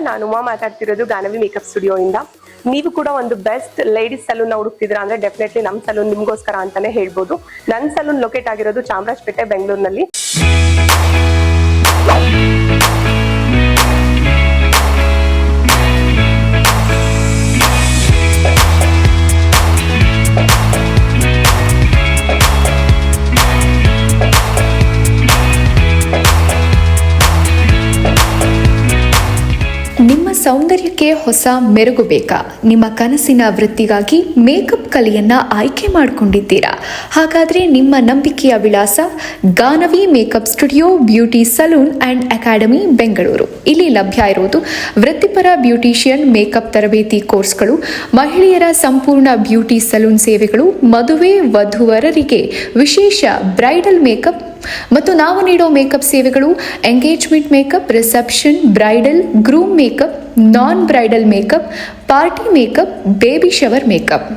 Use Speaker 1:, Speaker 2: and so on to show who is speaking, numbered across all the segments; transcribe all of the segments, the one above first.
Speaker 1: ನಾನು ಉಮಾ ಮಾತಾಡ್ತಿರೋದು Ganavi makeup studio ಇಂದ. ನೀವು ಕೂಡ ಒಂದು ಬೆಸ್ಟ್ ಲೇಡೀಸ್ ಸಲೂನ್ ಹುಡುಕ್ತಿದ್ದೀರಾ ಅಂದ್ರೆ ಡೆಫಿನೆಟ್ಲಿ ನಮ್ಮ ಸಲೂನ್ ನಿಮ್ಗೋಸ್ಕರ ಅಂತಾನೆ ಹೇಳ್ಬೋದು. ನನ್ನ ಸಲೂನ್ ಲೊಕೇಟ್ ಆಗಿರೋದು ಚಾಮರಾಜಪೇಟೆ, ಬೆಂಗಳೂರಿನಲ್ಲಿ.
Speaker 2: ನಿಮ್ಮ ಸೌಂದರ್ಯಕ್ಕೆ ಹೊಸ ಮೆರುಗು ಬೇಕಾ? ನಿಮ್ಮ ಕನಸಿನ ವೃತ್ತಿಗಾಗಿ ಮೇಕಪ್ ಕಲೆಯನ್ನ ಆಯ್ಕೆ ಮಾಡಿಕೊಂಡಿದ್ದೀರಾ? ಹಾಗಾದ್ರೆ ನಿಮ್ಮ ನಂಬಿಕೆಯ ವಿಳಾಸ Ganavi makeup studio beauty salon and academy, Bengaluru. ಇಲ್ಲಿ ಲಭ್ಯ ಇರುವುದು ವೃತ್ತಿಪರ ಬ್ಯೂಟಿಷಿಯನ್ ಮೇಕಪ್ ತರಬೇತಿ ಕೋರ್ಸ್ಗಳು, ಮಹಿಳೆಯರ ಸಂಪೂರ್ಣ ಬ್ಯೂಟಿ ಸಲೂನ್ ಸೇವೆಗಳು, ಮದುವೆ ವಧುವರರಿಗೆ ವಿಶೇಷ ಬ್ರೈಡಲ್ ಮೇಕಪ್ ಮತ್ತು ನಾವು ನೀಡೋ ಮೇಕಪ್ ಸೇವೆಗಳು engagement makeup, reception, bridal, groom makeup, non bridal makeup, party makeup, baby shower makeup.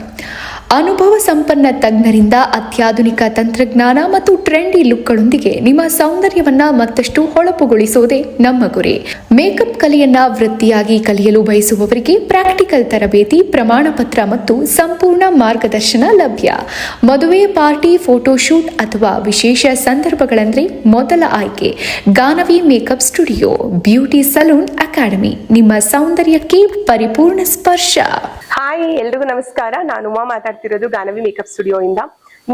Speaker 2: ಅನುಭವ ಸಂಪನ್ನ ತಜ್ಞರಿಂದ ಅತ್ಯಾಧುನಿಕ ತಂತ್ರಜ್ಞಾನ ಮತ್ತು ಟ್ರೆಂಡಿ ಲುಕ್ಗಳೊಂದಿಗೆ ನಿಮ್ಮ ಸೌಂದರ್ಯವನ್ನ ಮತ್ತಷ್ಟು ಹೊಳಪುಗೊಳಿಸುವುದೇ ನಮ್ಮ ಗುರಿ. ಮೇಕಪ್ ಕಲೆಯನ್ನ ವೃತ್ತಿಯಾಗಿ ಕಲಿಯಲು ಬಯಸುವವರಿಗೆ ಪ್ರಾಕ್ಟಿಕಲ್ ತರಬೇತಿ, ಪ್ರಮಾಣ ಪತ್ರ ಮತ್ತು ಸಂಪೂರ್ಣ ಮಾರ್ಗದರ್ಶನ ಲಭ್ಯ. ಮದುವೆ, ಪಾರ್ಟಿ, ಫೋಟೋಶೂಟ್ ಅಥವಾ ವಿಶೇಷ ಸಂದರ್ಭಗಳಂದ್ರೆ ಮೊದಲ ಆಯ್ಕೆ Ganavi makeup studio beauty salon academy, ನಿಮ್ಮ ಸೌಂದರ್ಯಕ್ಕೆ ಪರಿಪೂರ್ಣ ಸ್ಪರ್ಶ.
Speaker 1: ಹಾಯ್, ಎಲ್ರಿಗೂ ನಮಸ್ಕಾರ. ನಾನು ಉಮಾ ಮಾತಾಡ್ತಿರೋದು ಗಾನವಿ ಮೇಕಪ್ ಸ್ಟುಡಿಯೋ ಇಂದ.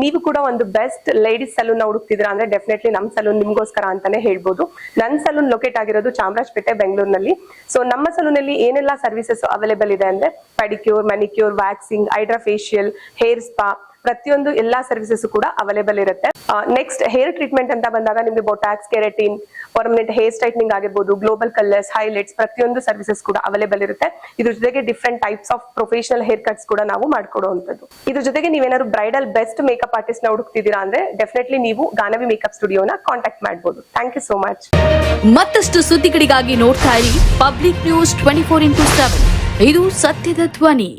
Speaker 1: ನೀವು ಕೂಡ ಒಂದು ಬೆಸ್ಟ್ ಲೇಡೀಸ್ ಸಲೂನ್ ಹುಡುಕ್ತಿದ್ದೀರಾ ಅಂದ್ರೆ ಡೆಫಿನೆಟ್ಲಿ ನಮ್ಮ ಸಲೂನ್ ನಿಮ್ಗೋಸ್ಕರ ಅಂತಾನೆ ಹೇಳ್ಬೋದು. ನನ್ನ ಸಲೂನ್ ಲೊಕೇಟ್ ಆಗಿರೋದು ಚಾಮರಾಜಪೇಟೆ, ಬೆಂಗಳೂರಿನಲ್ಲಿ. ಸೊ ನಮ್ಮ ಸಲೂನ್ ಅಲ್ಲಿ ಏನೆಲ್ಲ ಸರ್ವಿಸಸ್ ಅವೈಲೇಬಲ್ ಇದೆ ಅಂದ್ರೆ pedicure, manicure, waxing, hydra facial, hair spa, ಪ್ರತಿಯೊಂದು ಎಲ್ಲಾ ಸರ್ವಿಸಸ್ ಕೂಡ ಅವೈಲೇಬಲ್ ಇರುತ್ತೆ. ನೆಕ್ಸ್ಟ್ ಹೇರ್ ಟ್ರೀಟ್ಮೆಂಟ್ ಅಂತ ಬಂದಾಗ ನಿಮ್ಗೆ Botox, keratin, permanent hair straightening ಆಗಿರ್ಬೋದು, ಗ್ಲೋಬಲ್ ಕಲರ್ಸ್, ಹೈಲೈಟ್ಸ್, ಪ್ರತಿಯೊಂದು ಸರ್ವಿಸಸ್ ಕೂಡ ಅವೈಲೇಬಲ್ ಇರುತ್ತೆ. ಇದ್ರ ಜೊತೆಗೆ different types of professional hair cuts ಕೂಡ ನಾವು ಮಾಡ್ಕೊಡುವಂತದ್ದು. ಇದ್ರ ಜೊತೆಗೆ ನೀವೇನಾದ್ರು ಬ್ರೈಡಲ್ ಬೆಸ್ಟ್ ಮೇಕಪ್ ಆರ್ಟಿಸ್ಟ್ ನ ಹುಡುಕ್ತಿದ್ದೀರಾ ಅಂದ್ರೆ ಡೆಫಿನೆಟ್ಲಿ ನೀವು ಗಾನವಿ ಮೇಕಪ್ ಸ್ಟುಡಿಯೋನ ಕಾಂಟ್ಯಾಕ್ಟ್ ಮಾಡಬಹುದು. Thank you so much.
Speaker 3: ಮತ್ತಷ್ಟು ಸುದ್ದಿಗಳಿಗಾಗಿ ನೋಡ್ತಾ ಇರಿ ಪಬ್ಲಿಕ್ ನ್ಯೂಸ್ 24x7. ಇದು ಸತ್ಯದ ಧ್ವನಿ.